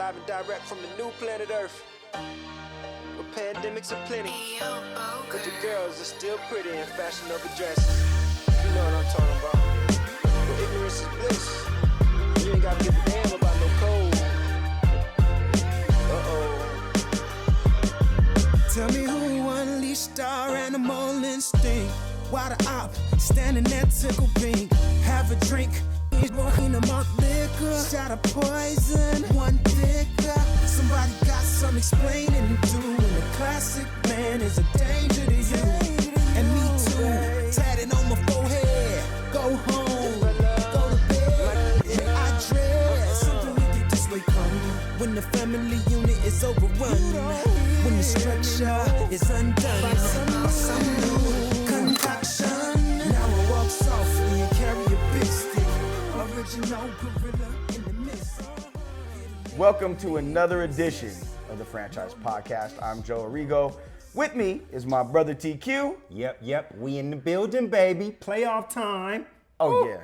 live and direct from the new planet Earth. Where pandemics are plenty, but the girls are still pretty in fashionable dresses. You know what I'm talking about. Where ignorance is bliss. You ain't gotta give a damn about no code. Tell me who unleashed our animal instinct. Why the op standing there tickle pink? Have a drink, walking them up liquor. Shot of poison, one thicker. Somebody got some explaining to do. And the classic man is a danger to you. And me too, tatted on my forehead. Go home, go to bed. I dread something we get this way come. When the family unit is overrun. When the structure is undone. Some new concoction. Now I walk softly and carry a big stick. Original gorilla in the midst. Welcome to another edition of the Franchise Podcast. I'm Joe Arrigo. With me is my brother TQ. Yep. We in the building, baby. Playoff time. Oh, yeah.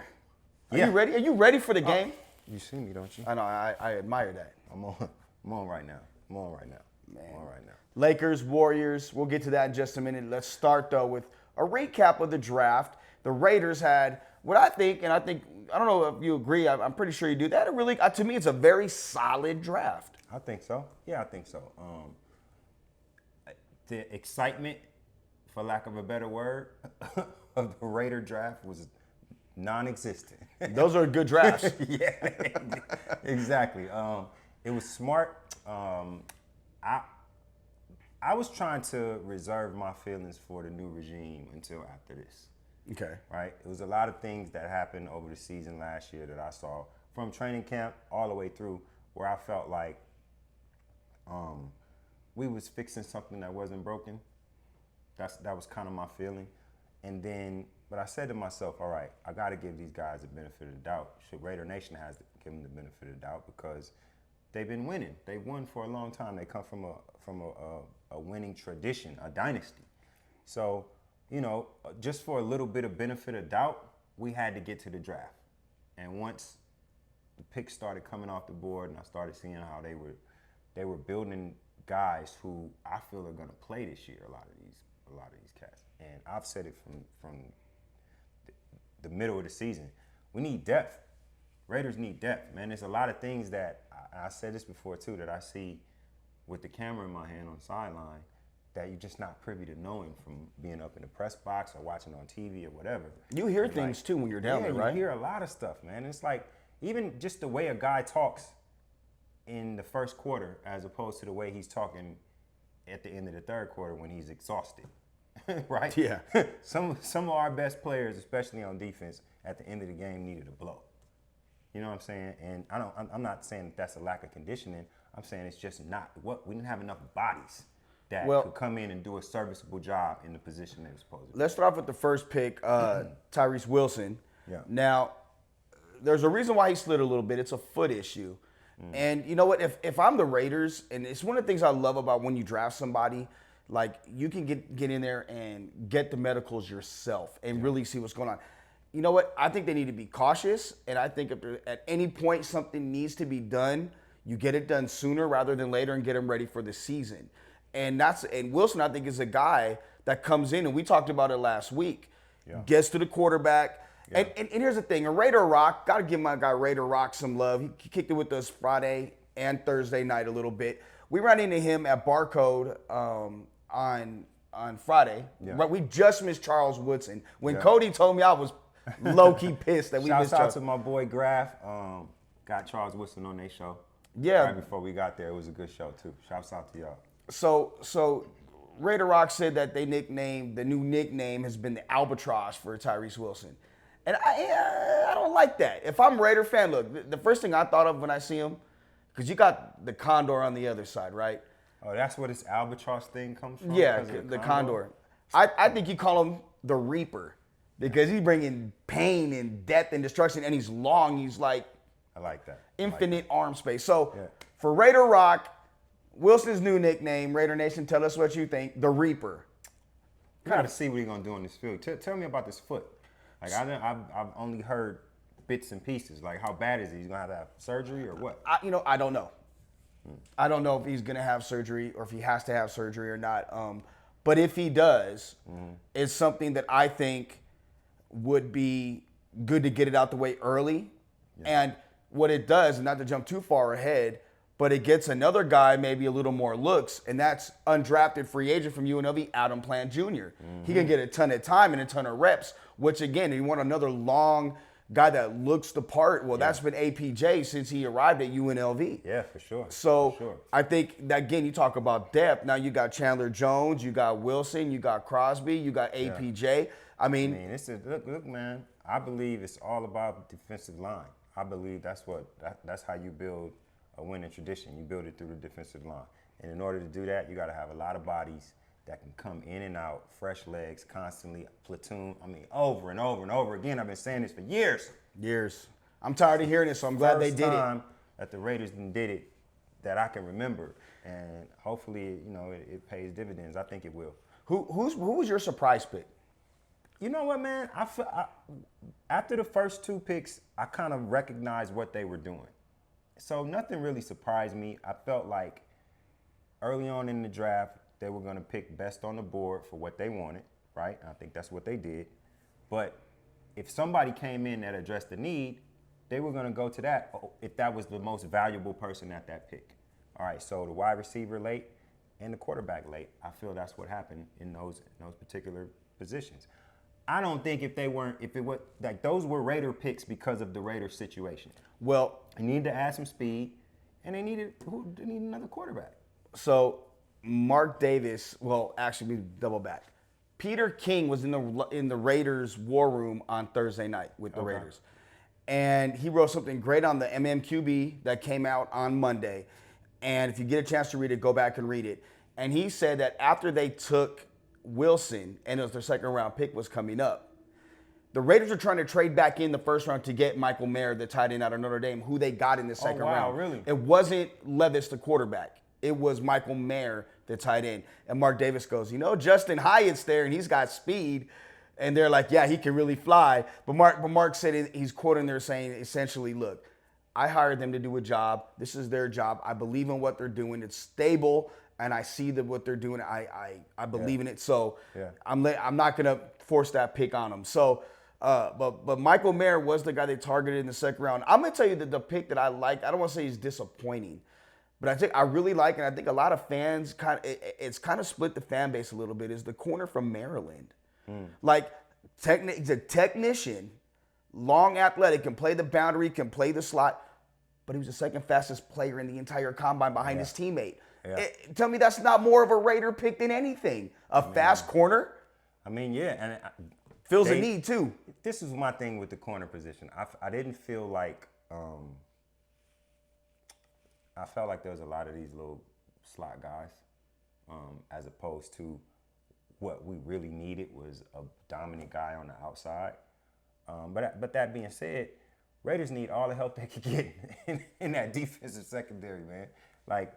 Are you ready? Are you ready for the game? You see me, don't you? I know. I admire that. I'm on right now. Lakers, Warriors. We'll get to that in just a minute. Let's start, though, with a recap of the draft. The Raiders had what I think, I don't know if you agree, I'm pretty sure you do. They had a really, to me, it's a very solid draft. I think so. Yeah, I think so. The excitement, for lack of a better word, of the Raider draft was non-existent. Those are good drafts. Yeah, exactly. It was smart. I was trying to reserve my feelings for the new regime until after this. Okay. Right? It was a lot of things that happened over the season last year that I saw from training camp all the way through where I felt like we was fixing something that wasn't broken. That was kind of my feeling. And then, but I said to myself, all right, I got to give these guys the benefit of the doubt. Raider Nation has to give them the benefit of the doubt because they've been winning. They won for a long time. They come from a winning tradition, a dynasty. So, you know, just for a little bit of benefit of doubt, we had to get to the draft. And once the picks started coming off the board and I started seeing how they were building guys who I feel are going to play this year, a lot of these cats. And I've said it from the middle of the season. We need depth. Raiders need depth, man. There's a lot of things that I said this before too, that I see with the camera in my hand on the sideline that you're just not privy to knowing from being up in the press box or watching on TV or whatever. You hear things too when you're down there, right? You hear a lot of stuff, man. It's like even just the way a guy talks in the first quarter as opposed to the way he's talking at the end of the third quarter when he's exhausted, right? Yeah. Some of our best players, especially on defense, at the end of the game needed a blow. You know what I'm saying? And I'm not saying that's a lack of conditioning. I'm saying it's just not we didn't have enough bodies that could come in and do a serviceable job in the position they were supposed to. Let's start off with the first pick, Tyrese Wilson. Yeah. Now, there's a reason why he slid a little bit. It's a foot issue. And you know what? If I'm the Raiders, and it's one of the things I love about when you draft somebody, like you can get in there and get the medicals yourself and really see what's going on. You know what? I think they need to be cautious, and I think if at any point something needs to be done, you get it done sooner rather than later and get them ready for the season. And Wilson, I think, is a guy that comes in, and we talked about it last week, gets to the quarterback. Yeah. And here's the thing, a Raider Rock, got to give my guy Raider Rock some love. He kicked it with us Friday and Thursday night a little bit. We ran into him at Barcode on Friday. Yeah. Right, we just missed Charles Woodson. When Cody told me, I was low-key pissed that we missed Charles. Shouts out to my boy Graf. Got Charles Woodson on their show. Yeah. Right before we got there, it was a good show too. Shouts out to y'all. So Raider Rock said that the new nickname has been the Albatross for Tyrese Wilson. And I don't like that. If I'm a Raider fan, look, the first thing I thought of when I see him, because you got the Condor on the other side, right? Oh, that's where this Albatross thing comes from? Yeah, the Condor. I think you call him the Reaper because he's bringing pain and death and destruction, and he's long. He's like, I like that. Infinite arm space. So for Raider Rock, Wilson's new nickname, Raider Nation, tell us what you think, the Reaper. You got to see what he's going to do on this field. Tell me about this foot. Like, I've only heard bits and pieces. Like, how bad is he? He's going to have surgery or what? I don't know. I don't know if he's going to have surgery or if he has to have surgery or not. But if he does, it's something that I think would be good to get it out the way early. Yeah. And what it does, and not to jump too far ahead, but it gets another guy maybe a little more looks, and that's undrafted free agent from UNLV, Adam Plant Jr. He can get a ton of time and a ton of reps, which again, you want another long guy that looks the part. Well, that's been APJ since he arrived at UNLV. Yeah, for sure. So for sure. I think that, again, you talk about depth. Now you got Chandler Jones, you got Wilson, you got Crosby, you got APJ. I mean, it's look, man. I believe it's all about the defensive line. I believe that's how you build a winning tradition. You build it through the defensive line. And in order to do that, you got to have a lot of bodies that can come in and out, fresh legs, constantly, platoon. I mean, over and over and over again. I've been saying this for years. I'm tired of hearing it, so I'm glad they did it. First time that the Raiders did it that I can remember. And hopefully, it pays dividends. I think it will. Who was your surprise pick? You know what, man? After the first two picks, I kind of recognized what they were doing. So nothing really surprised me. I felt like early on in the draft, they were going to pick best on the board for what they wanted, right? I think that's what they did. But if somebody came in that addressed the need, they were going to go to that if that was the most valuable person at that pick. All right, so the wide receiver late and the quarterback late. I feel that's what happened in those particular positions. I don't think those were Raider picks because of the Raiders situation. Well, they needed to add some speed, and they needed another quarterback. So Mark Davis, well, actually, we double back. Peter King was in the Raiders war room on Thursday night with the Raiders. And he wrote something great on the MMQB that came out on Monday. And if you get a chance to read it, go back and read it. And he said that after they took Wilson, and it was their second round pick was coming up, the Raiders are trying to trade back in the first round to get Michael Mayer, the tight end out of Notre Dame, who they got in the second round. Really? It wasn't Levis, the quarterback. It was Michael Mayer, the tight end. And Mark Davis goes, Justin Hyatt's there, and he's got speed. And they're like, yeah, he can really fly. But Mark said, he's quoting there saying, essentially, look, I hired them to do a job. This is their job. I believe in what they're doing. It's stable, and I see what they're doing. I believe in it. So I'm not going to force that pick on them. So, but Michael Mayer was the guy they targeted in the second round. I'm going to tell you that the pick that I like, I don't want to say he's disappointing, but I really like, and I think a lot of fans it's kind of split the fan base a little bit, is the corner from Maryland. Like, he's a technician, long athletic, can play the boundary, can play the slot, but he was the second fastest player in the entire combine behind his teammate. Yeah. Tell me that's not more of a Raider pick than anything. Fast corner. I mean, yeah, and fills a need too. This is my thing with the corner position. I didn't feel like I felt like there was a lot of these little slot guys, as opposed to what we really needed was a dominant guy on the outside. But that being said, Raiders need all the help they could get in that defensive secondary, man. Like,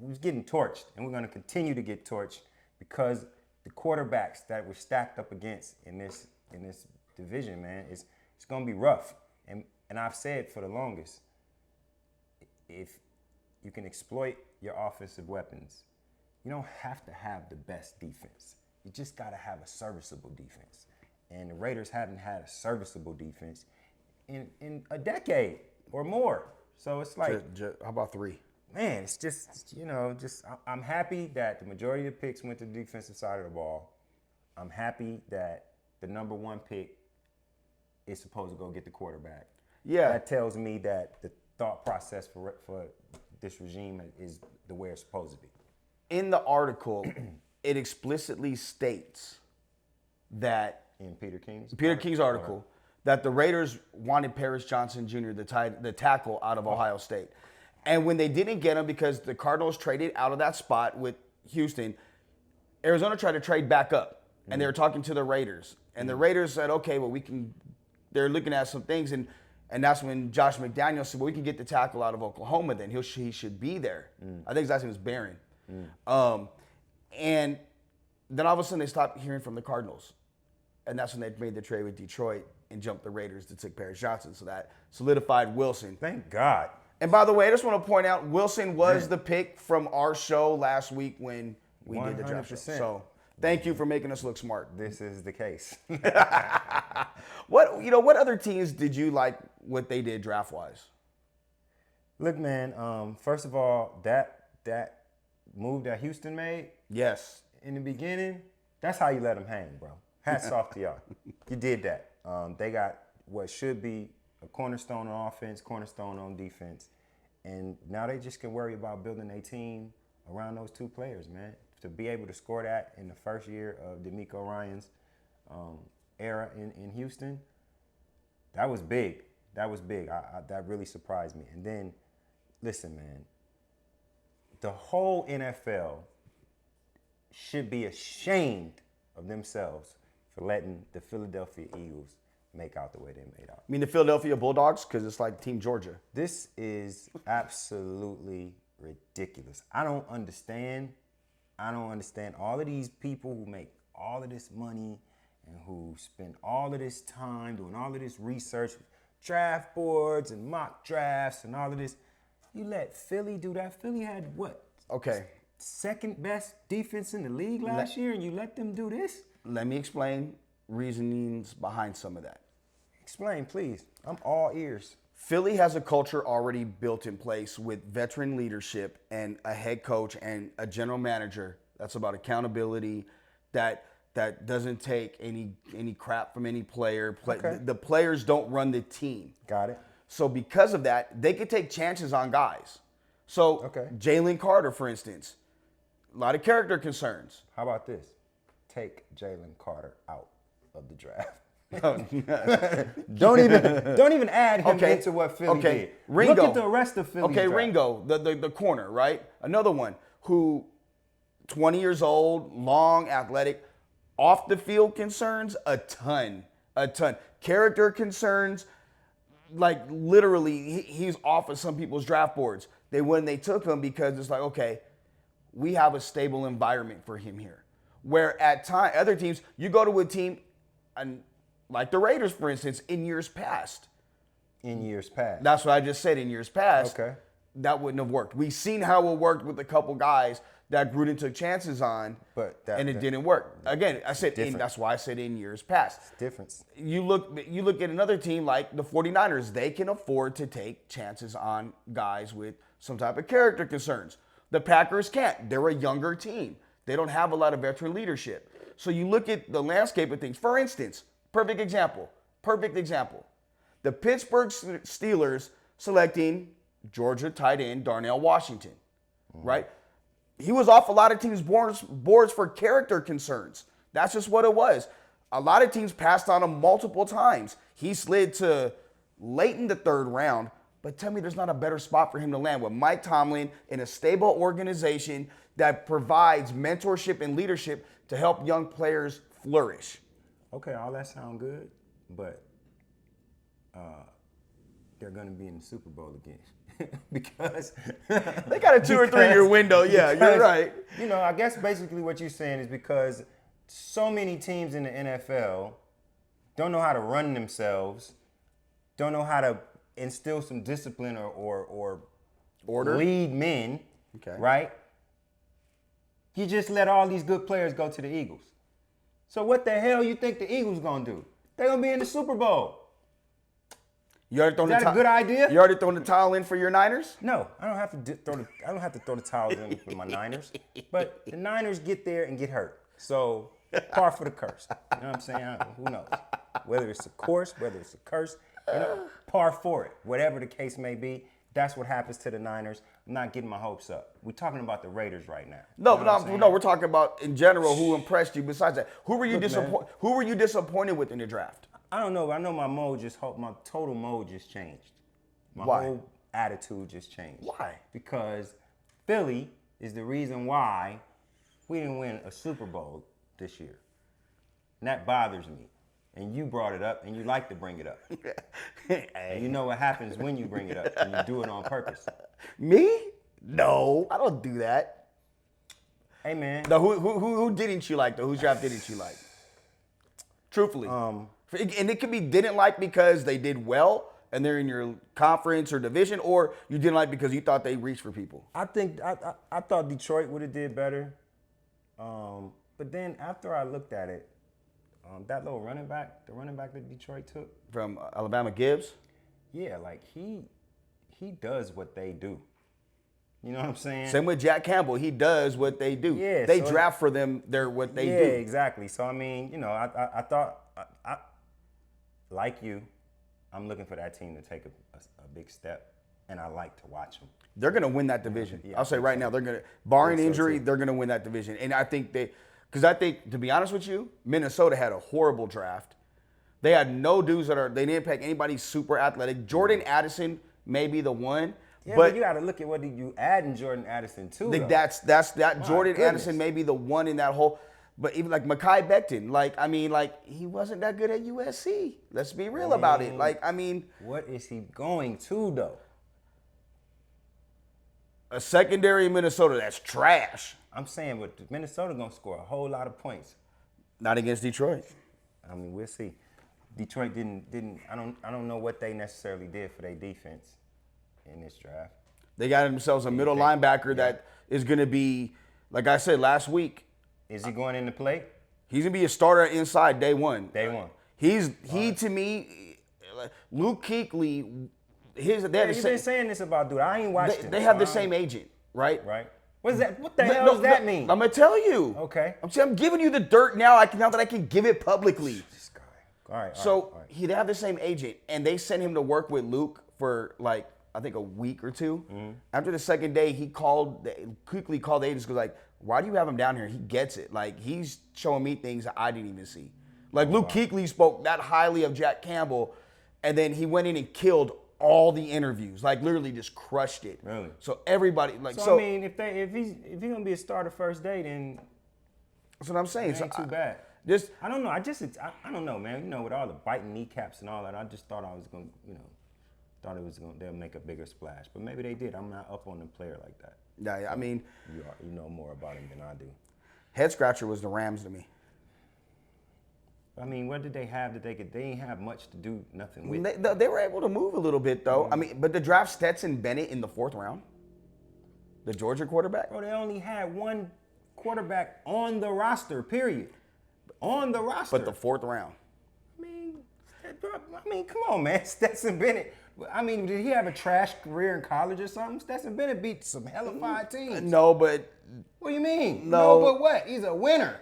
we was getting torched, and we're going to continue to get torched because the quarterbacks that we're stacked up against in this division, man, it's going to be rough. And I've said for the longest, if you can exploit your offensive weapons, you don't have to have the best defense. You just got to have a serviceable defense. And the Raiders haven't had a serviceable defense in a decade or more. So it's like, how about 3? Man, it's just, I'm happy that the majority of the picks went to the defensive side of the ball. I'm happy that the number 1 pick is supposed to go get the quarterback. Yeah. That tells me that the thought process for this regime is the way it's supposed to be. In the article, it explicitly states that in Peter King's article that the Raiders wanted Paris Johnson Jr., the tackle out of Ohio State. And when they didn't get him because the Cardinals traded out of that spot with Houston, Arizona tried to trade back up. And they were talking to the Raiders. And the Raiders said, okay, well, they're looking at some things. And that's when Josh McDaniels said, well, we can get the tackle out of Oklahoma then. He should be there. I think his last name was Barron. And then all of a sudden they stopped hearing from the Cardinals. And that's when they made the trade with Detroit and jumped the Raiders to take Paris Johnson. So that solidified Wilson. Thank God. And by the way, I just want to point out, Wilson was the pick from our show last week when we did the draft show. 100%. So thank you for making us look smart. This is the case. What other teams did you like what they did draft wise? Look, man. First of all, that move that Houston made Yes. in the beginning, that's how you let them hang, bro. Hats off to y'all. You did that. They got what should be a cornerstone on offense, cornerstone on defense, and now they just can worry about building a team around those two players, man. To be able to score that in the first year of DeMeco Ryans' era in Houston, that was big. That was big. That really surprised me. And then, listen, man, the whole NFL should be ashamed of themselves for letting the Philadelphia Eagles make out the way they made out. I mean the Philadelphia Bulldogs, because it's like Team Georgia. This is absolutely ridiculous. I don't understand all of these people who make all of this money and who spend all of this time doing all of this research, draft boards and mock drafts and all of this. You let Philly do that. Philly had what? Okay. Second best defense in the league last year, and you let them do this? Let me explain reasonings behind some of that. Explain, please. I'm all ears. Philly has a culture already built in place with veteran leadership and a head coach and a general manager that's about accountability, that doesn't take any crap from any player. Okay. The players don't run the team. Got it. So because of that, they could take chances on guys. So Okay. Jalen Carter, for instance, a lot of character concerns. How about this? Take Jalen Carter out of the draft. Don't even add him into what Philly did. Ringo. Look at the rest of Philly. Okay, Ringo, the corner, right? Another one who 20 years old, long, athletic, off the field concerns, a ton. Character concerns, like literally he's off of some people's draft boards. They took him because it's like, okay, we have a stable environment for him here. Where at other teams, you go to a team, and like the Raiders, for instance, in years past. That's what I just said, in years past. Okay. That wouldn't have worked. We've seen how it worked with a couple guys that Gruden took chances on, and it didn't work. Again, I said that's why I said in years past. Difference. You look at another team like the 49ers. They can afford to take chances on guys with some type of character concerns. The Packers can't. They're a younger team. They don't have a lot of veteran leadership. So you look at the landscape of things. For instance, perfect example. The Pittsburgh Steelers selecting Georgia tight end Darnell Washington, right? He was off a lot of teams' boards for character concerns. That's just what it was. A lot of teams passed on him multiple times. He slid to late in the third round, but tell me there's not a better spot for him to land with Mike Tomlin in a stable organization that provides mentorship and leadership to help young players flourish. Okay, all that sounds good, but they're going to be in the Super Bowl again. Because they got a 2 or 3 year window. Yeah, you're right. You know, I guess basically what you're saying is because so many teams in the NFL don't know how to run themselves, don't know how to instill some discipline or order, lead men, right? You just let all these good players go to the Eagles. So what the hell you think the Eagles gonna do? They're gonna be in the Super Bowl. You already thrown Is that a good idea? You already thrown the towel in for your Niners? No, I don't have to throw the towels in for my Niners. But the Niners get there and get hurt. So par for the curse. You know what I'm saying? Who knows? Whether it's a course, whether it's a curse, par for it. Whatever the case may be, that's what happens to the Niners. I'm not getting my hopes up. We're talking about the Raiders right now. No, we're talking about in general who impressed you. Besides that, who were you disappointed with in the draft? I don't know. I know my total mode just changed. My Why? whole attitude just changed. Why? Because Philly is the reason why we didn't win a Super Bowl this year. And that bothers me. And you brought it up, and you like to bring it up. And you know what happens when you bring it up, and you do it on purpose. Me? No, I don't do that. Hey, man. No, who didn't you like, though? Whose draft didn't you like? Truthfully. And it could be didn't like because they did well, and they're in your conference or division, or you didn't like because you thought they reached for people? I think I thought Detroit would have did better, but then after I looked at it, that little running back, the running back that Detroit took From Alabama, Gibbs? yeah, like he does what they do. You know what I'm saying? Same with Jack Campbell. He does what they do. Yeah, They so draft for them. They're what they yeah, do. exactly. So I mean, you know, I thought I like you. I'm looking for that team to take a big step, and I like to watch them. They're going to win that division. Yeah, I'll say I think right so. now, they're going to, barring so, injury, too. they're going to win that division. And I think because I think, to be honest with you, Minnesota had a horrible draft. They had no dudes they didn't pick anybody super athletic. Jordan Addison may be the one. Yeah, but you got to look at what did you add in Jordan Addison too. Think though. that Jordan goodness. Addison may be the one in that whole. But even like Mekhi Becton, he wasn't that good at USC. Let's be real about it. What is he going to though? A secondary in Minnesota that's trash. I'm saying, but Minnesota gonna score a whole lot of points. Not against Detroit. I mean, we'll see. Detroit didn't. I don't know what they necessarily did for their defense in this draft. They got themselves a middle linebacker that is going to be, like I said last week, Is he going into play? he's going to be a starter inside day one. Day one. To me, Luke Kuechly, You've been saying this about dude. I ain't watched it. they have the same agent, right? Right. What is that? What the hell does that mean? I'm going to tell you. Okay. I'm giving you the dirt now. Now that I can give it publicly. This guy. All right. So they have the same agent, and they sent him to work with Luke for I think a week or two. Mm-hmm. After the second day, quickly called the agents, goes why do you have him down here? He gets it. He's showing me things that I didn't even see. Luke Kuechly spoke that highly of Jack Campbell, and then he went in and killed all the interviews. literally just crushed it. Really? So everybody So I mean, if he's gonna be a starter first day, then that's what I'm saying. it ain't too bad. Just I don't know. I don't know, man. You know, with all the biting kneecaps and all that, I just thought I was gonna, they'll make a bigger splash. But maybe they did. I'm not up on the player like that. yeah, I mean, You know more about him than I do. head scratcher was the Rams to me. I mean, what did they have that they didn't have much to do nothing with? They were able to move a little bit though. I mean, but the draft Stetson Bennett in the 4th round, the Georgia quarterback. Bro, they only had one quarterback on the roster, period. On the roster. But the 4th round. I mean, come on, man. Stetson Bennett. I mean, did he have a trash career in college or something? Stetson Bennett beat some hellified teams. No, but What do you mean? No. But what? He's a winner.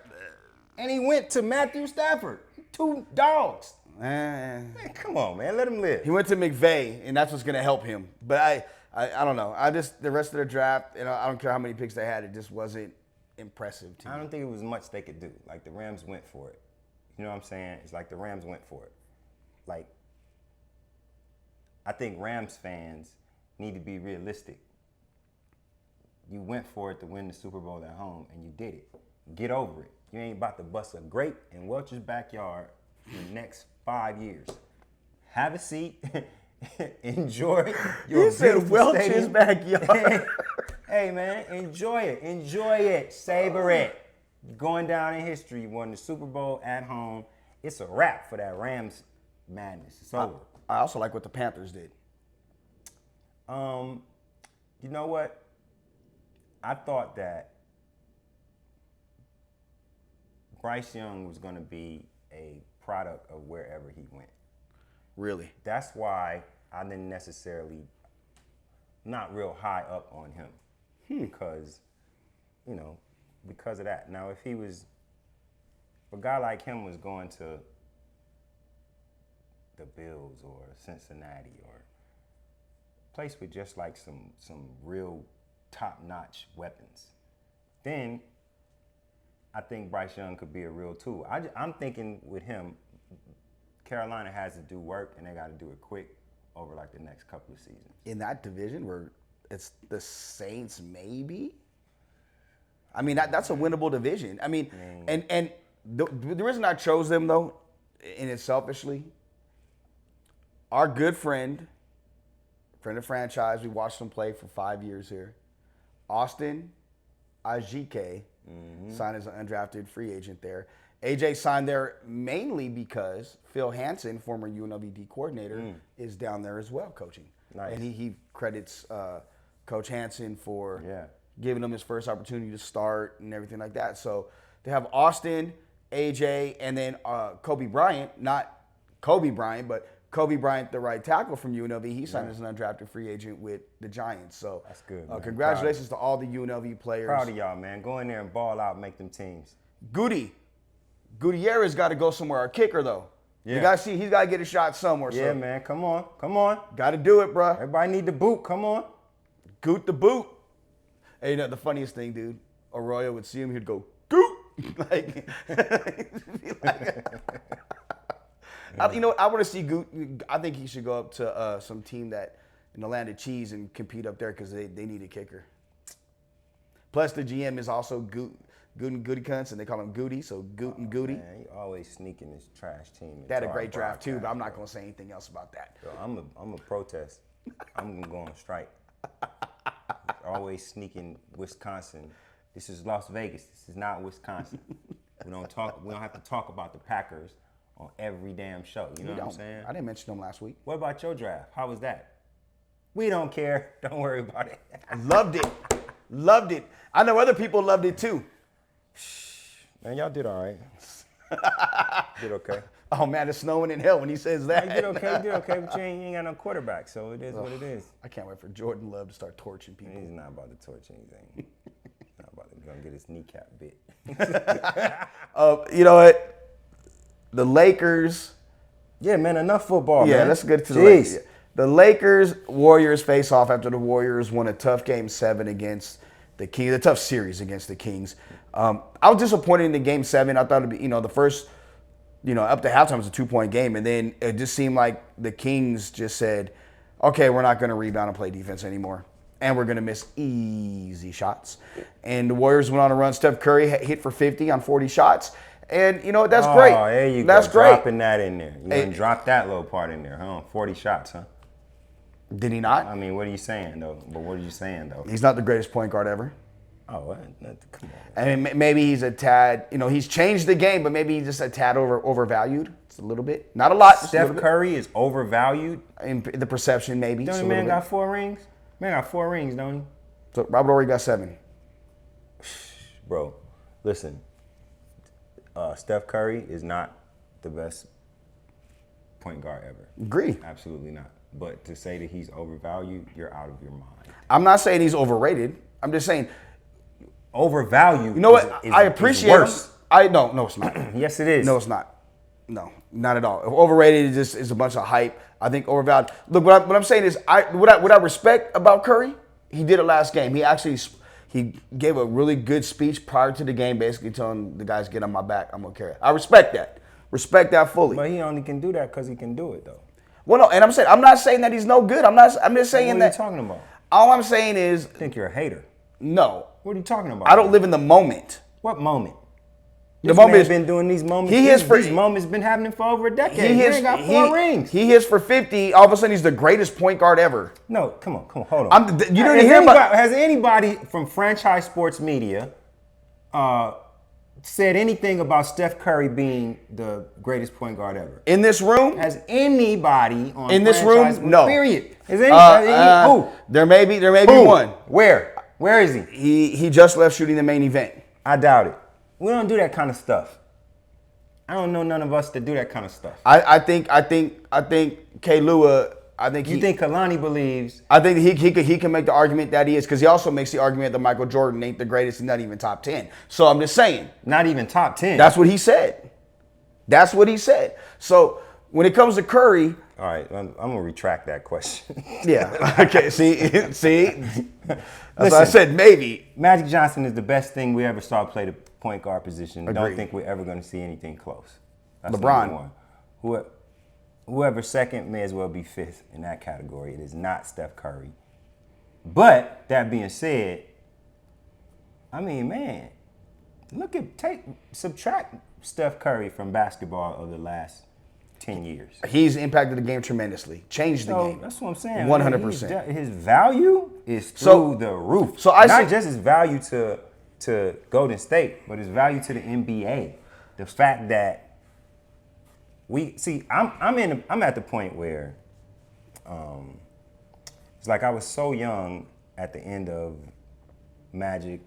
And he went to Matthew Stafford. 2 dogs. Man, come on, man. Let him live. he went to McVay, and that's what's going to help him. But I don't know. The rest of the draft, I don't care how many picks they had, it just wasn't impressive to me. I don't think it was much they could do. The Rams went for it. You know what I'm saying? It's the Rams went for it. I think Rams fans need to be realistic. You went for it to win the Super Bowl at home, and you did it. Get over it. You ain't about to bust a grape in Welch's backyard in the next 5 years. Have a seat. Enjoy your beautiful Welch's stadium. backyard. Hey, man, enjoy it. Enjoy it. Savor it. Going down in history, you won the Super Bowl at home. It's a wrap for that Rams madness. It's over. I also like what the Panthers did. You know what? I thought that Bryce Young was going to be a product of wherever he went. Really? That's why I didn't necessarily not real high up on him because of that. Now, if a guy like him was going to the Bills or Cincinnati or a place with just some real top-notch weapons, then I think Bryce Young could be a real tool. I'm thinking with him, Carolina has to do work, and they got to do it quick over the next couple of seasons. In that division where it's the Saints, maybe? I mean, that's a winnable division. I mean, and the reason I chose them, though, and it's selfishly, our good friend of franchise, we watched him play for 5 years here, Austin Ajike, signed as an undrafted free agent there. AJ signed there mainly because Phil Hansen, former UNLV D coordinator, is down there as well coaching. Nice. And he credits Coach Hansen for Yeah. giving him his first opportunity to start and everything like that. So they have Austin, AJ, and then Kobe Bryant, not Kobe Bryant, but Kobe Bryant, the right tackle from UNLV. He signed as an undrafted free agent with the Giants. So That's good, man. congratulations to all the UNLV players. Proud of y'all, man. Go in there and ball out, make them teams. Gutierrez got to go somewhere. Our kicker, though. Yeah. You got to see, he's got to get a shot somewhere. Yeah, so man. Come on. Come on. got to do it, bro. Everybody need the boot. Come on. Goot the boot. Hey, you know, the funniest thing, dude, Arroyo would see him, he'd go, Goot! like, you know what? I want to see Goot. I think he should go up to some team that in the land of cheese and compete up there because they need a kicker. Plus, the GM is also Goot and Goody Cunts, and they call him Goody, so Goot and Goody. Man, he always sneaking his trash team. They had a great draft, too, but I'm not going to say anything else about that. Yo, I'm a protest. I'm going to go on strike. Always sneaking Wisconsin. This is Las Vegas. This is not Wisconsin. We don't have to talk about the Packers on every damn show. You know what I'm saying? I didn't mention them last week. What about your draft? How was that? We don't care. Don't worry about it. I loved it. Loved it. I know other people loved it, too. Man, y'all did all right. Did okay. Oh, man, it's snowing in hell when he says that. You did okay, but you ain't got no quarterback, so it is what it is. I can't wait for Jordan Love to start torching people. He's not about to torch anything. Not about to gonna get his kneecap bit. You know what? The Lakers. Yeah, man, enough football, Yeah, man. let's get to the Jeez. Lakers. The Lakers Warriors face off after the Warriors won a tough Game 7 against the Kings, a tough series against the Kings. I was disappointed in the Game 7. I thought it'd be, the first, up to halftime was a 2-point game, and then it just seemed like the Kings just said, okay, we're not going to rebound and play defense anymore, and we're going to miss easy shots. And the Warriors went on a run. Steph Curry hit for 50 on 40 shots. And, that's great. Oh, there you That's go. great. Dropping that in there. You done dropped that little part in there, huh? 40 shots, huh? Did he not? I mean, what are you saying, though? But what are you saying, though? He's not the greatest point guard ever. Oh, come on. I mean, maybe he's a tad, he's changed the game, but maybe he's just a tad overvalued. Just a little bit. Not a lot. Just a Steph little bit. Curry is overvalued. In the perception, maybe. Don't just the a man little got 4 rings? Man got 4 rings, don't he? bit. So Robert Horry got 7. Bro, listen. Steph Curry is not the best point guard ever. Agree. Absolutely not. But to say that he's overvalued, you're out of your mind. I'm not saying he's overrated. I'm just saying, Overvalued. you know what? I appreciate him. worse. No, it's not. Yes, it is. No, it's not. No, not at all. Overrated is a bunch of hype. I think overvalued. Look, what I'm saying is, what I respect about Curry, he did it last game. He gave a really good speech prior to the game, basically telling the guys, get on my back, I'm gonna carry it. I respect that. Respect that fully. But he only can do that because he can do it, though. Well, no, and I'm not saying that he's no good. I'm just saying What are that. you talking about? All I'm saying is, I think you're a hater. no. What are you talking about? I don't live in the moment. What moment? The This moment man's is been doing these moments. He hits for- these moments been happening for over a decade. He He hits, ain't got 4 rings. He hits for 50. All of a sudden, he's the greatest point guard ever. No, come on, hold on. You didn't hear about. Has anybody from franchise sports media said anything about Steph Curry being the greatest point guard ever? In this room? Has anybody on In this franchise room? No. Period. Has any who? There may be Who? one. Where? Where is he? He just left shooting the main event. I doubt it. We don't do that kind of stuff. I don't know none of us that do that kind of stuff. I think Kaylua. You think Kalani believes? I think he can make the argument that he is, because he also makes the argument that Michael Jordan ain't the greatest. He's not even top 10. So I'm just saying. Not even top 10. That's what he said. That's what he said. So when it comes to Curry. All right, I'm gonna retract that question. Yeah. Okay. See. That's why I said maybe. Magic Johnson is the best thing we ever saw play the point guard position. Agreed. Don't think we're ever gonna see anything close. That's LeBron. number one. Whoever's second may as well be fifth in that category. It is not Steph Curry. But that being said, I mean, man, subtract Steph Curry from basketball of the last 10 years. He's impacted the game tremendously. Changed the game. That's what I'm saying. 100%. His value is through the roof. So I Not see- just his value to Golden State, but his value to the NBA. the fact that I'm at the point where it's like I was so young at the end of Magic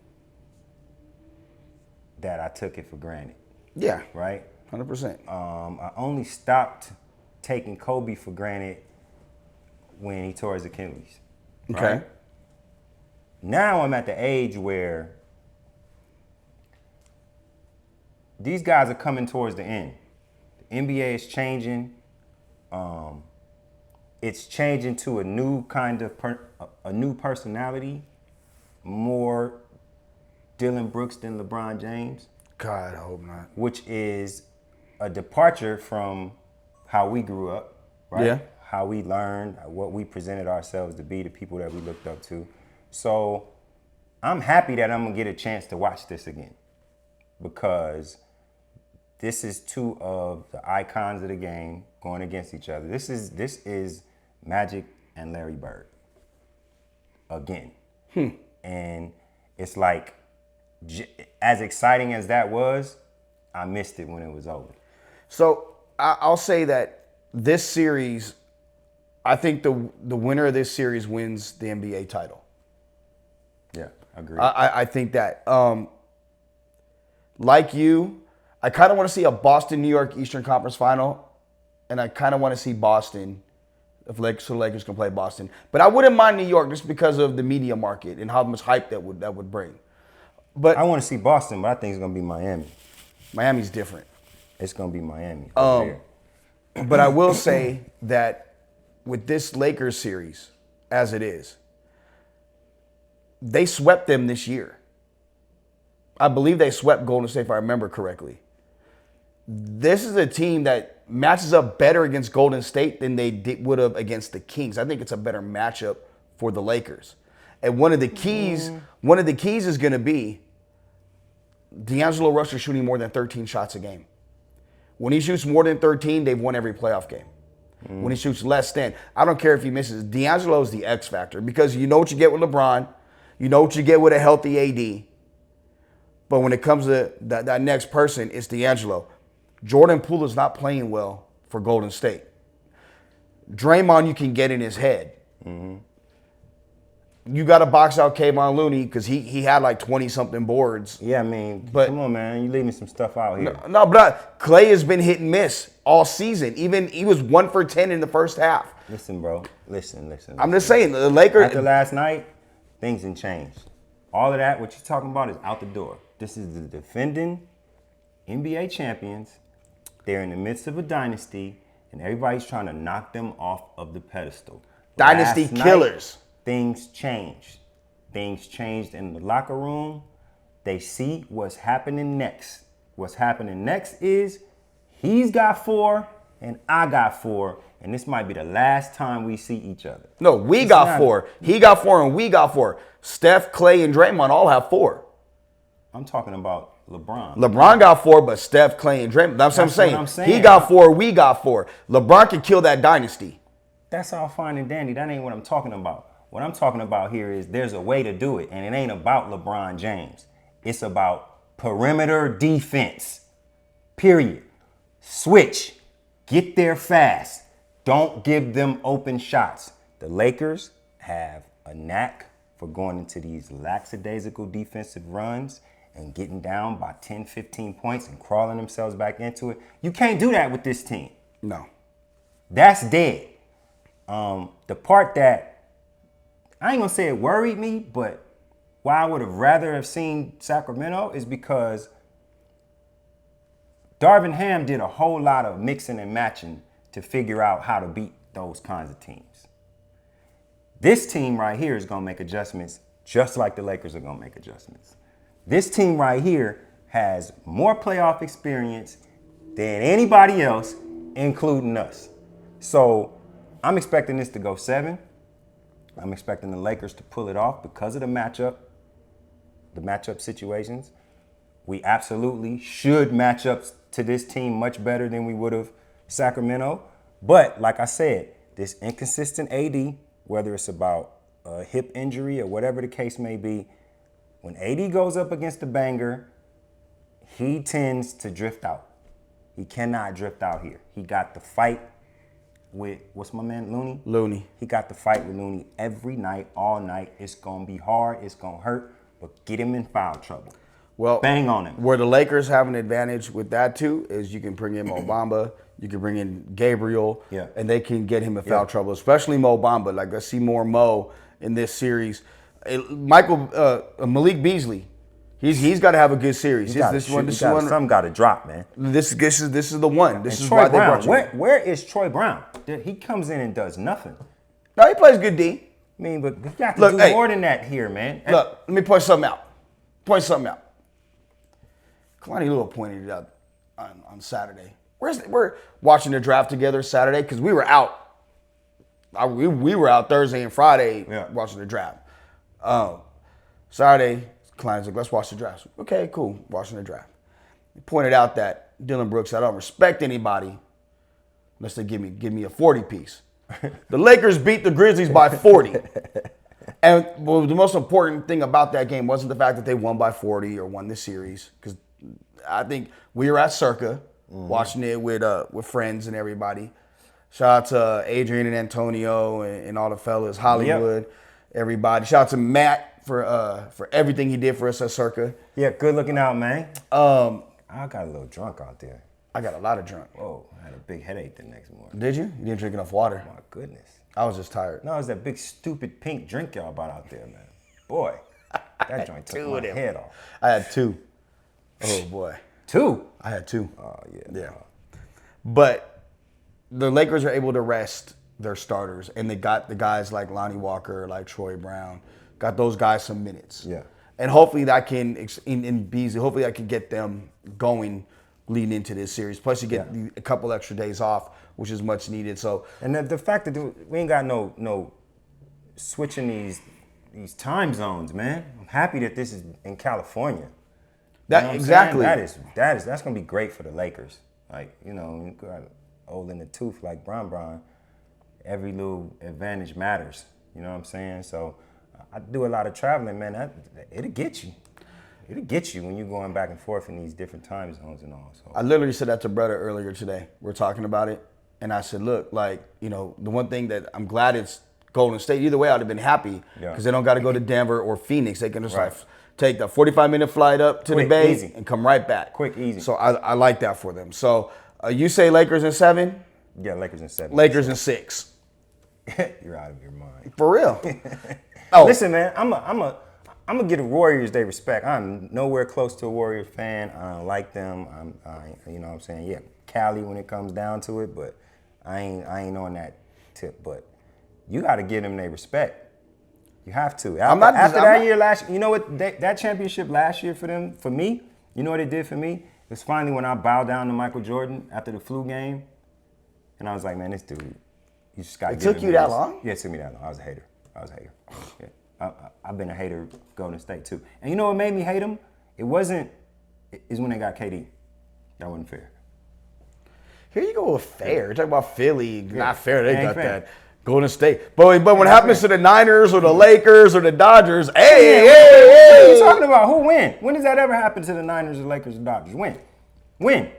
that I took it for granted. Yeah. Right? 100%. I only stopped taking Kobe for granted when he tore his Achilles. Okay. Right? Now I'm at the age where these guys are coming towards the end. The NBA is changing. It's changing to a new kind of a new personality, more Dylan Brooks than LeBron James. God, I hope not. Which is a departure from how we grew up, right? Yeah. How we learned, what we presented ourselves to be, the people that we looked up to. So I'm happy that I'm gonna get a chance to watch this again, because this is two of the icons of the game going against each other. This is Magic and Larry Bird again. And it's like, as exciting as that was, I missed it when it was over. So I'll say that this series, I think the winner of this series wins the NBA title. Yeah, agreed. I think that. Like you, I kind of want to see a Boston-New York Eastern Conference final, and I kind of want to see Boston, so the Lakers can play Boston. But I wouldn't mind New York just because of the media market and how much hype that would bring. But I want to see Boston, but I think it's going to be Miami. Miami's different. It's going to be Miami over there. But I will say that with this Lakers series, as it is, they swept them this year. I believe they swept Golden State, if I remember correctly. This is a team that matches up better against Golden State than they would have against the Kings. I think it's a better matchup for the Lakers. And one of the keys is going to be D'Angelo Russell shooting more than 13 shots a game. When he shoots more than 13, they've won every playoff game. When he shoots less than, I don't care if he misses. D'Angelo is the X factor, because you know what you get with LeBron. You know what you get with a healthy AD. But when it comes to that next person, it's D'Angelo. Jordan Poole is not playing well for Golden State. Draymond, you can get in his head. You got to box out Kevon Looney because he had like 20-something boards. Yeah, I mean, But- come on, man. You leaving some stuff out here. No, but Clay has been hit and miss all season. Even he was 1 for 10 in the first half. Listen, bro. Listen. I'm just saying, the Lakers. After last night, things done changed. All of that, what you're talking about, is out the door. This is the defending NBA champions. They're in the midst of a dynasty, and everybody's trying to knock them off of the pedestal. Dynasty Last night, killers. Things changed. Things changed in the locker room. They see what's happening next. What's happening next is he's got 4 and I got 4, and this might be the last time we see each other. No, we got 4. He got 4 and we got 4. Steph, Clay, and Draymond all have 4. I'm talking about LeBron. LeBron got 4, but Steph, Clay, and Draymond. That's what I'm saying. He got 4, we got 4. LeBron can kill that dynasty. That's all fine and dandy. That ain't what I'm talking about. What I'm talking about here is there's a way to do it, and it ain't about LeBron James. It's about perimeter defense. Period. Switch. Get there fast. Don't give them open shots. The Lakers have a knack for going into these lackadaisical defensive runs and getting down by 10, 15 points and crawling themselves back into it. You can't do that with this team. No. That's dead. The part that, I ain't gonna say it worried me, but why I would have rather have seen Sacramento is because Darvin Ham did a whole lot of mixing and matching to figure out how to beat those kinds of teams. This team right here is gonna make adjustments just like the Lakers are gonna make adjustments. This team right here has more playoff experience than anybody else, including us. So I'm expecting this to go 7. I'm expecting the Lakers to pull it off because of the matchup situations. We absolutely should match up to this team much better than we would have Sacramento. But like I said, this inconsistent AD, whether it's about a hip injury or whatever the case may be, when AD goes up against the banger, he tends to drift out. He cannot drift out here. He got the fight with, what's my man, Looney? Looney. He got the fight with Looney every night, all night. It's going to be hard. It's going to hurt. But get him in foul trouble. Well, bang on him. Where the Lakers have an advantage with that too is you can bring in Mo Bamba, you can bring in Gabriel, and they can get him in foul trouble, especially Mo Bamba. Like, I see more Mo in this series. Malik Beasley, he's got to have a good series. Some got to drop, man. This is the one. This is Troy why Brown. they brought you. Where is Troy Brown? He comes in and does nothing. No, he plays good D. I mean, but you got to do more than that here, man. Look, let me point something out. Kalani Lua pointed it out on Saturday. We're watching the draft together Saturday because we were out. We were out Thursday and Friday watching the draft. Saturday, Kalani's like, let's watch the draft. Okay, cool, watching the draft. He pointed out that Dylan Brooks said, I don't respect anybody unless they give me a 40 piece. The Lakers beat the Grizzlies by 40. And the most important thing about that game wasn't the fact that they won by 40 or won the series, because I think we were at Circa watching it with friends and everybody. Shout out to Adrian and Antonio and all the fellas, Hollywood, everybody. Shout out to Matt for everything he did for us at Circa. Yeah, good looking out, man. I got a little drunk out there. I got a lot of drunk. Whoa, I had a big headache the next morning. Did you? You didn't drink enough water. Oh, my goodness. I was just tired. No, it was that big stupid pink drink y'all bought out there, man. Boy, that joint took my head off. I had 2. Oh, boy. 2? I had 2. Oh, yeah. Yeah. But the Lakers are able to rest their starters, and they got the guys like Lonnie Walker, like Troy Brown, got those guys some minutes. Yeah. And hopefully that can, in Beasley, hopefully that can get them going leading into this series. Plus you get a couple extra days off, which is much needed. So, and the fact that we ain't got no switching these time zones, man. I'm happy that this is in California. That's gonna be great for the Lakers. Like, you got old in the tooth like Bron. Every little advantage matters. You know what I'm saying? So I do a lot of traveling, man. It'll get you. It'll get you when you're going back and forth in these different time zones and all. So I literally said that to Brother earlier today. We're talking about it. And I said, look, like, the one thing that I'm glad it's Golden State. Either way, I'd have been happy because they don't got to go to Denver or Phoenix. They can just take the 45-minute flight up to the Bay and come right back. Quick, easy. So I like that for them. So you say Lakers in 7? Yeah, Lakers in 7. Lakers in 6. You're out of your mind. For real. Listen, man, I'm gonna give the Warriors their respect. I'm nowhere close to a Warriors fan. I don't like them. You know what I'm saying? Yeah, Cali when it comes down to it, but I ain't on that tip. But you got to give them their respect. You have to. After that year last, you know what? That championship last year for me, you know what it did for me? It was finally when I bowed down to Michael Jordan after the flu game, and I was like, man, this dude, you just got to give him It took you that long? Yeah, it took me that long. I was a hater. Yeah. I've been a hater of Golden State too. And you know what made me hate them? Is when they got KD. That wasn't fair. Here you go with fair. You're talking about Philly. Not fair. They got fair. that. Golden State. But when it happens to the Niners or the Lakers or the Dodgers, hey. What are you talking about? Who win? When does that ever happen to the Niners, the Lakers, the Dodgers? Win.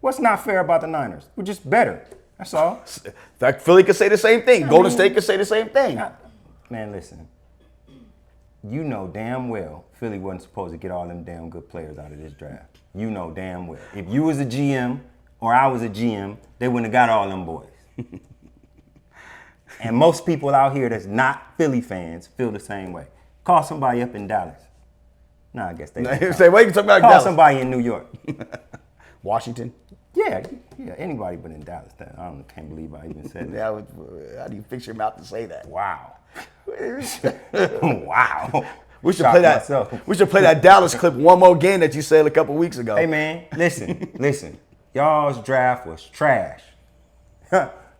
What's not fair about the Niners? We're just better. That's all. In fact, Philly could say the same thing. Golden State could say the same thing. Man, listen. You know damn well Philly wasn't supposed to get all them damn good players out of this draft. You know damn well. If you was a GM or I was a GM, they wouldn't have got all them boys. And most people out here that's not Philly fans feel the same way. Call somebody up in Dallas. No, I guess they say, what are you talking about? Call Dallas? somebody in New York. Washington? Yeah, anybody but in Dallas. Can't believe I even said that. How do you fix your mouth to say that? Wow. Wow. We should play that. Myself. We should play that Dallas clip one more game that you said a couple weeks ago. Hey man, listen. Y'all's draft was trash.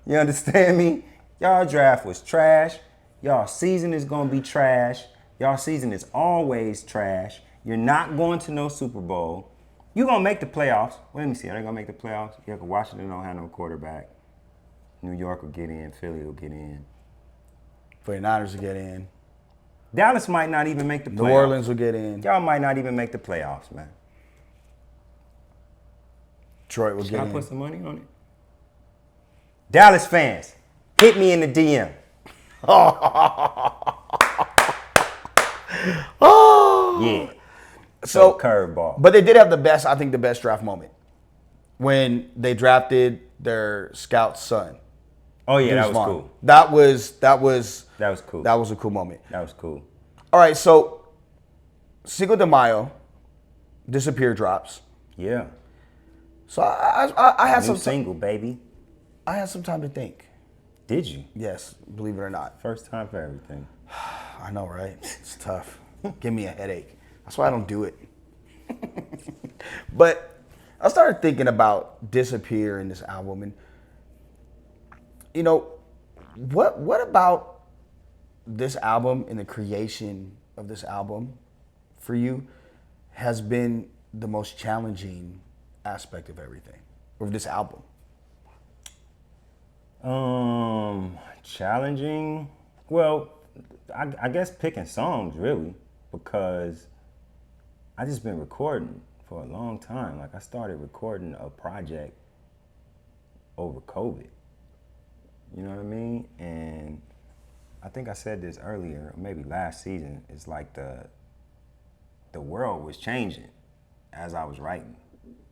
You understand me? Y'all draft was trash. Y'all season is gonna be trash. Y'all season is always trash. You're not going to no Super Bowl. You're gonna make the playoffs. Let me see. Are they gonna make the playoffs? Yeah, because Washington don't have no quarterback. New York will get in. Philly will get in. 49ers will get in. Dallas might not even make the playoffs. New Orleans will get in. Y'all might not even make the playoffs, man. Detroit will Should get I in. put some money on it? Dallas fans, hit me in the DM. Yeah. So Curveball. But they did have the best draft moment when they drafted their scout's son. Oh yeah, that Deuce was Vaughn. cool. That was Cool. That was a cool moment. That was cool. All right, so Cinco de Mayo, Disappear drops. Yeah. So I had New some single, baby. I had some time to think. Did you? Yes, believe it or not. First time for everything. I know, right? It's tough. Give me a headache. That's why I don't do it. But I started thinking about Disappear in this album, and you know, what about this album and the creation of this album for you has been the most challenging aspect of everything, of this album? Challenging. Well, I guess picking songs really, because I just been recording for a long time. Like I started recording a project over COVID. You know what I mean? And I think I said this earlier, maybe last season. It's like the world was changing as I was writing,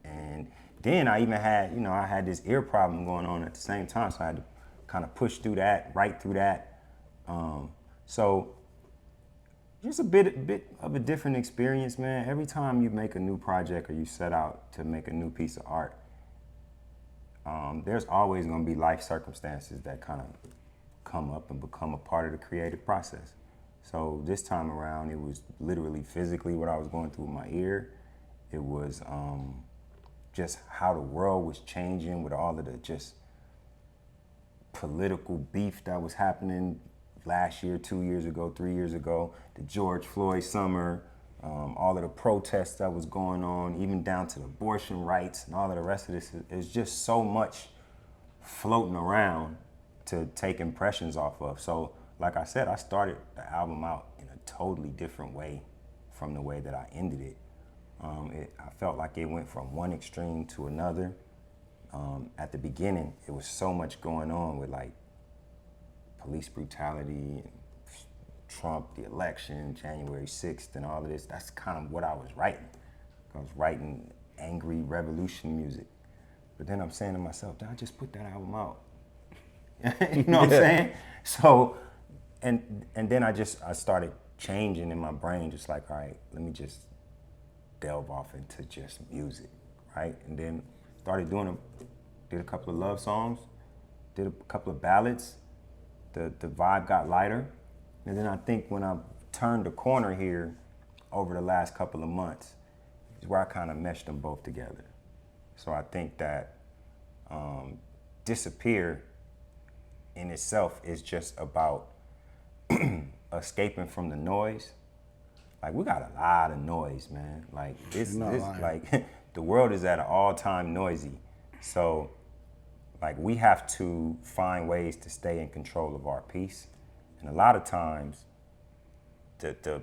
and then I even had, I had this ear problem going on at the same time, so I had to kind of push through that, write through that. So just a bit of a different experience, man. Every time you make a new project or you set out to make a new piece of art, there's always going to be life circumstances that kind of come up and become a part of the creative process. So this time around, it was literally physically what I was going through with my ear. It was just how the world was changing with all of the just political beef that was happening last year, 2 years ago, 3 years ago, the George Floyd summer, all of the protests that was going on, even down to the abortion rights and all of the rest of this. It's just so much floating around to take impressions off of. So, like I said, I started the album out in a totally different way from the way that I ended it. I felt like it went from one extreme to another. At the beginning, it was so much going on with like police brutality, and Trump, the election, January 6th, and all of this. That's kind of what I was writing. I was writing angry revolution music. But then I'm saying to myself, did I just put that album out? You know what I'm saying? So, and then I started changing in my brain, just like, all right, let me just delve off into just music, right? And then started did a couple of love songs, did a couple of ballads. The vibe got lighter. And then I think when I turned the corner here over the last couple of months is where I kind of meshed them both together. So I think that Disappear in itself is just about escaping from the noise. Like, we got a lot of noise, man. Like, like the world is at an all-time noisy. So, like, we have to find ways to stay in control of our peace. And a lot of times, the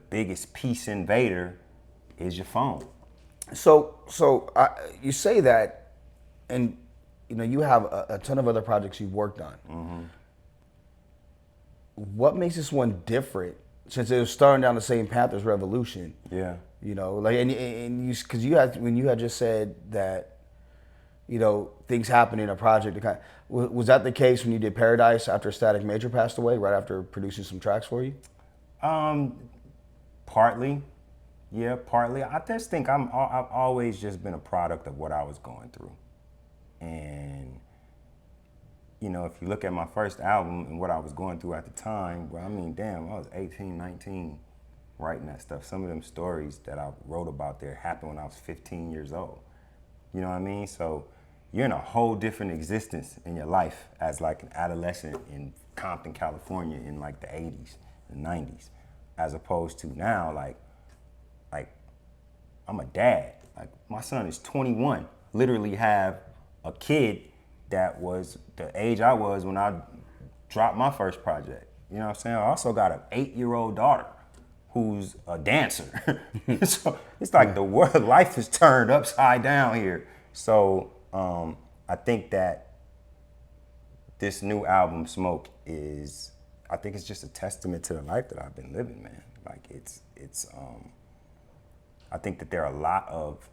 biggest peace invader is your phone. So you say that, and you have a ton of other projects you've worked on. Mm-hmm. What makes this one different? Since it was starting down the same path as Revolution. Yeah. Like, and because when you had just said that, things happen in a project. Was that the case when you did Paradise after Static Major passed away, right after producing some tracks for you? Partly. Yeah, partly. I just think I've always just been a product of what I was going through. And, if you look at my first album and what I was going through at the time, well, I mean, damn, I was 18, 19 writing that stuff. Some of them stories that I wrote about there happened when I was 15 years old. You know what I mean? So you're in a whole different existence in your life as like an adolescent in Compton, California in like the 80s and 90s, as opposed to now, like I'm a dad. Like, my son is 21, literally have a kid that was the age I was when I dropped my first project. You know what I'm saying? I also got an 8-year-old daughter who's a dancer. So it's like the world, life is turned upside down here. So I think that this new album, Smoke, I think it's just a testament to the life that I've been living, man. Like I think that there are a lot of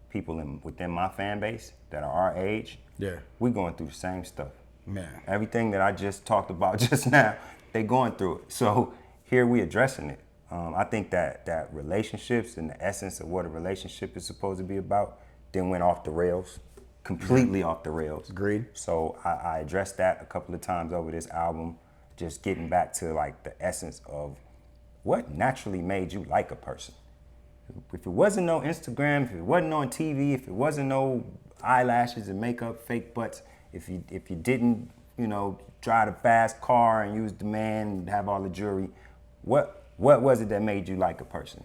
people within my fan base that are our age. Yeah. We going through the same stuff. Man. Everything that I just talked about just now, they going through it. So here we addressing it. I think that relationships and the essence of what a relationship is supposed to be about then went off the rails, completely off the rails. Agreed. So I addressed that a couple of times over this album, just getting back to like the essence of what naturally made you like a person. If it wasn't no Instagram, if it wasn't on TV, if it wasn't no eyelashes and makeup, fake butts, if you didn't, drive a fast car and use the man and have all the jewelry, what was it that made you like a person?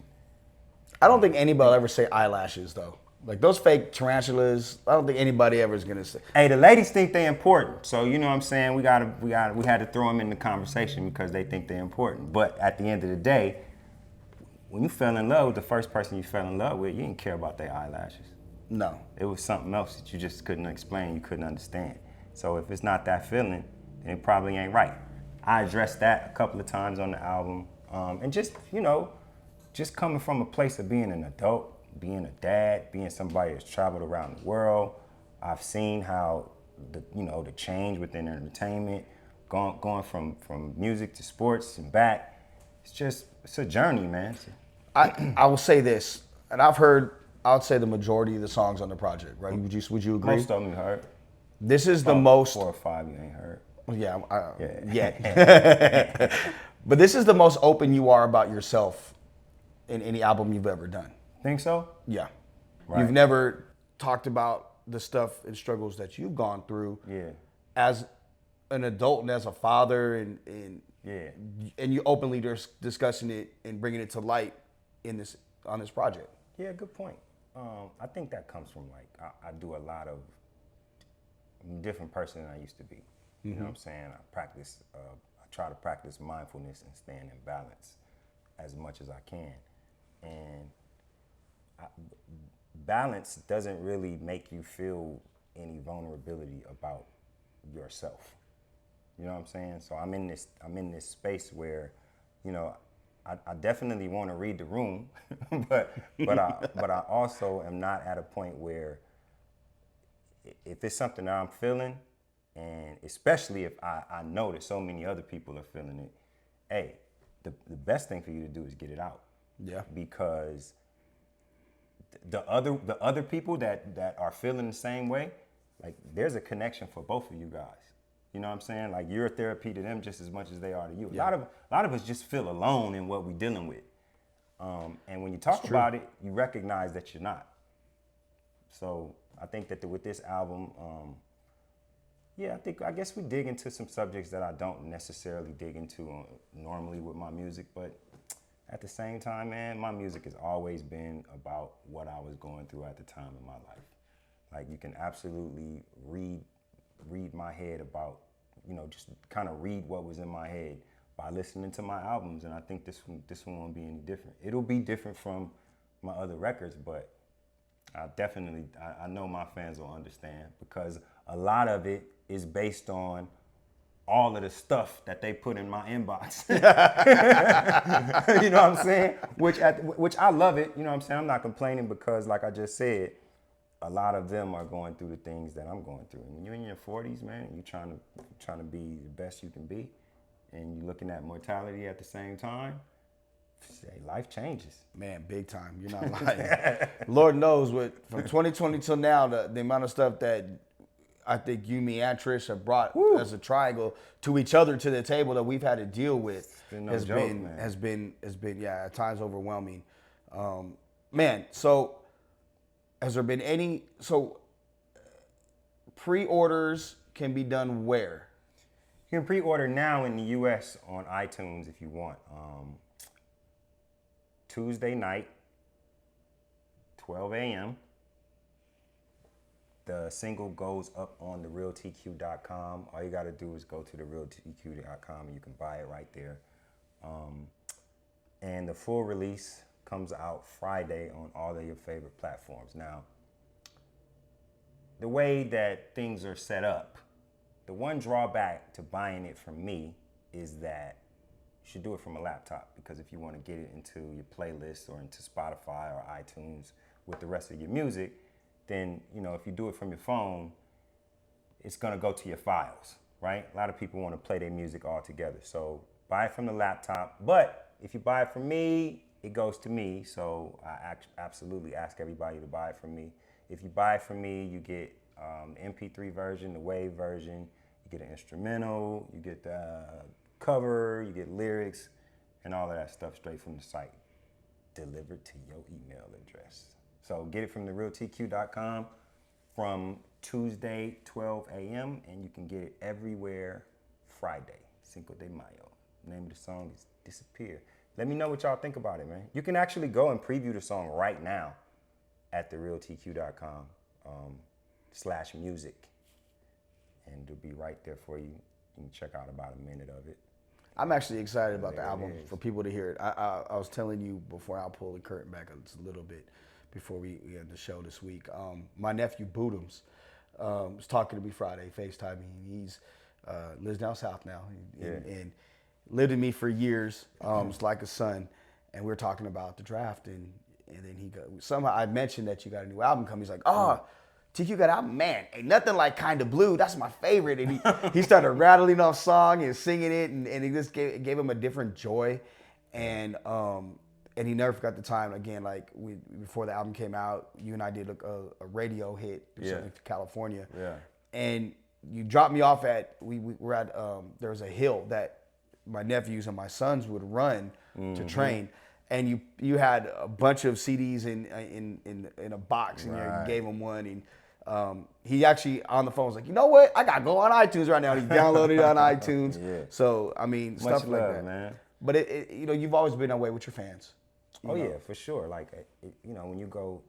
I don't think anybody will ever say eyelashes though. Like those fake tarantulas, I don't think anybody ever is gonna say. Hey, the ladies think they're important, so you know what I'm saying. We had to throw them in the conversation because they think they're important. But at the end of the day, when you fell in love with the first person you fell in love with, you didn't care about their eyelashes. No. It was something else that you just couldn't explain, you couldn't understand. So if it's not that feeling, then it probably ain't right. I addressed that a couple of times on the album, and just coming from a place of being an adult, being a dad, being somebody that's traveled around the world. I've seen how the change within entertainment, going from music to sports and back. It's a journey, man. I will say this, and I've heard, I would say the majority of the songs on the project, right? Would you agree? Most of them you heard. This is the most. 4 or 5 you ain't heard. Yeah. Yeah. But this is the most open you are about yourself in any album you've ever done. Think so? Yeah. Right. You've never talked about the stuff and struggles that you've gone through. Yeah. As an adult and as a father, and you openly discussing it and bringing it to light on this project. Yeah, good point. I think that comes from I do a lot of different person than I used to be. You know what I'm saying? I try to practice mindfulness and staying in balance as much as I can. And balance doesn't really make you feel any vulnerability about yourself. You know what I'm saying? So I'm in this space where, I definitely want to read the room, but I also am not at a point where if it's something that I'm feeling, and especially if I know that so many other people are feeling it, hey, the best thing for you to do is get it out. Yeah. Because the other people that are feeling the same way, like there's a connection for both of you guys. You know what I'm saying? Like you're a therapy to them just as much as they are to you. Yeah. A lot of us just feel alone in what we're dealing with. And when you talk about it, you recognize that you're not. So I think that with this album, I guess we dig into some subjects that I don't necessarily dig into normally with my music, but at the same time, man, my music has always been about what I was going through at the time in my life. Like you can absolutely read my head about, just kind of read what was in my head by listening to my albums, and I think this one won't be any different. It'll be different from my other records, but I know my fans will understand because a lot of it is based on all of the stuff that they put in my inbox. You know what I'm saying? Which I love it. You know what I'm saying? I'm not complaining because, like I just said, a lot of them are going through the things that I'm going through. And when you're in your 40s, man, you're trying to be the best you can be, and you're looking at mortality at the same time, life changes. Man, big time. You're not lying. Lord knows from 2020 till now, the amount of stuff that I think you, me, and Trish have brought as a triangle to each other to the table that we've had to deal with has been at times overwhelming. Man, so has there been any pre-orders can be done where? You can pre-order now in the U.S. on iTunes if you want. Tuesday night, 12 a.m. The single goes up on therealtq.com. All you got to do is go to therealtq.com and you can buy it right there. And the full release comes out Friday on all of your favorite platforms. Now, the way that things are set up, the one drawback to buying it from me is that you should do it from a laptop, because if you want to get it into your playlist or into Spotify or iTunes with the rest of your music, then, you know, if you do it from your phone, it's going to go to your files, right? A lot of people want to play their music all together. So buy it from the laptop. But if you buy it from me, it goes to me. So I absolutely ask everybody to buy it from me. If you buy it from me, you get the MP3 version, the WAV version, you get an instrumental, you get the cover, you get lyrics, and all of that stuff straight from the site, delivered to your email address. So get it from therealtq.com from Tuesday, 12 a.m., and you can get it everywhere Friday, Cinco de Mayo. The name of the song is Disappear. Let me know what y'all think about it, man. You can actually go and preview the song right now at therealtq.com /music, and it'll be right there for you. You can check out about a minute of it. I'm actually excited about the There it album is. for people to hear it. I was telling you before, I'll pull the curtain back a little bit before we had the show this week. My nephew Boodums was talking to me Friday, FaceTiming. He's lives down south now and lived with me for years. It's like a son. And we were talking about the draft, and then somehow I mentioned that you got a new album coming. He's like, TQ got out, man, ain't nothing like Kinda Blue. That's my favorite. And he started rattling off song and singing it, and it just gave him a different joy. And he never forgot the time. Again, like before the album came out, you and I did a radio hit in California. Yeah. And you dropped me off at we were at there was a hill that my nephews and my sons would run to train. And you had a bunch of CDs in a box, and you gave him one. And he actually on the phone was like, you know what? I gotta go on iTunes right now. He downloaded it on iTunes. Yeah. So I mean, stuff Much like love, that, man. But it you know, you've always been that way with your fans. Yeah, for sure. Like, you know, when you go,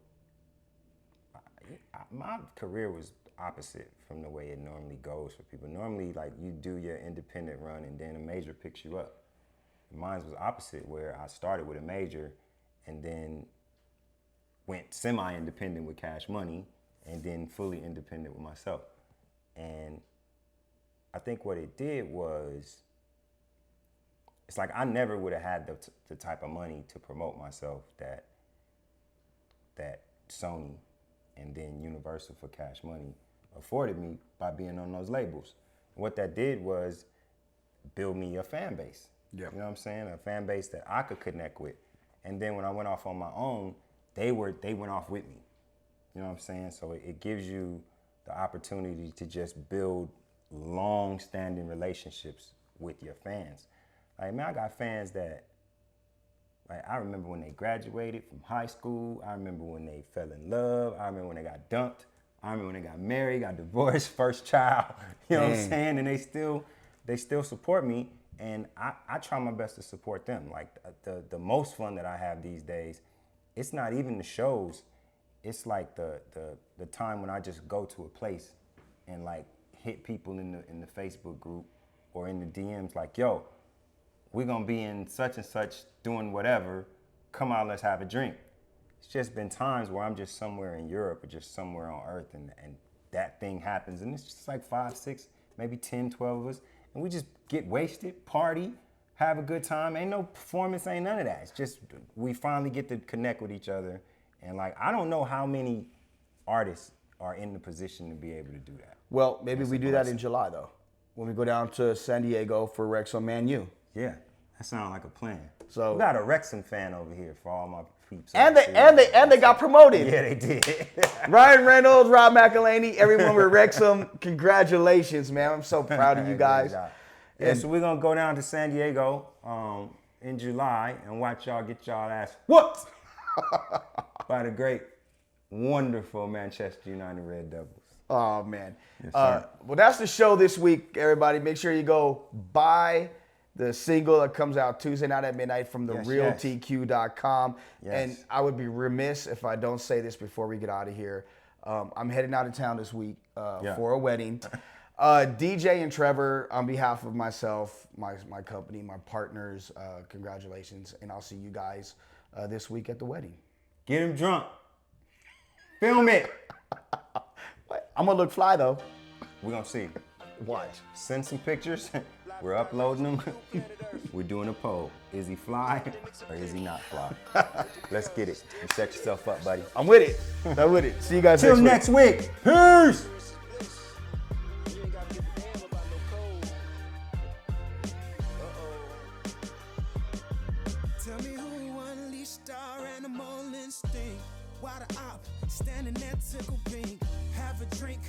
my career was opposite from the way it normally goes for people. Normally, like, you do your independent run and then a major picks you up. Mine was opposite, where I started with a major and then went semi-independent with Cash Money and then fully independent with myself. And I think what it did was, it's like I never would have had the type of money to promote myself that Sony and then Universal for Cash Money afforded me by being on those labels. And what that did was build me a fan base. Yeah. You know what I'm saying? A fan base that I could connect with. And then when I went off on my own, they went off with me. You know what I'm saying? So it gives you the opportunity to just build long-standing relationships with your fans. Like, man, I got fans that, like, I remember when they graduated from high school. I remember when they fell in love. I remember when they got dumped. I remember when they got married, got divorced, first child. You know what I'm saying? And they still support me. And I try my best to support them. Like, the most fun that I have these days, it's not even the shows. It's like the time when I just go to a place and, like, hit people in the Facebook group or in the DMs like, yo, we're gonna be in such and such doing whatever. Come out, let's have a drink. It's just been times where I'm just somewhere in Europe or just somewhere on Earth, and that thing happens. And it's just like 5, 6, maybe 10, 12 of us. And we just get wasted, party, have a good time. Ain't no performance, ain't none of that. It's just we finally get to connect with each other. And, like, I don't know how many artists are in the position to be able to do that. Well, maybe we do that in July, though, when we go down to San Diego for Wrexham Man U. Yeah, that sounds like a plan. So we got a Wrexham fan over here for all my peeps. And they got promoted. Yeah, they did. Ryan Reynolds, Rob McElhaney, everyone with Wrexham, congratulations, man. I'm so proud of you guys. Yeah, so we're going to go down to San Diego in July and watch y'all get y'all ass whooped by the great, wonderful Manchester United Red Devils. Oh, man. Yes, well, that's the show this week, everybody. Make sure you go buy the single that comes out Tuesday night at midnight from therealtq.com. Yes. And I would be remiss if I don't say this before we get out of here. I'm heading out of town this week for a wedding. DJ and Trevor, on behalf of myself, my company, my partners, congratulations. And I'll see you guys this week at the wedding. Get him drunk. Film it. I'm gonna look fly though. We're gonna see. Watch. Send some pictures. We're uploading them. We're doing a poll. Is he fly or is he not fly? Let's get it. You set yourself up, buddy. I'm with it. I'm with it. See you guys Till next week. next week. Peace. Tell me who unleashed star animal instinct. Why the op standing there tickle pink? Have a drink.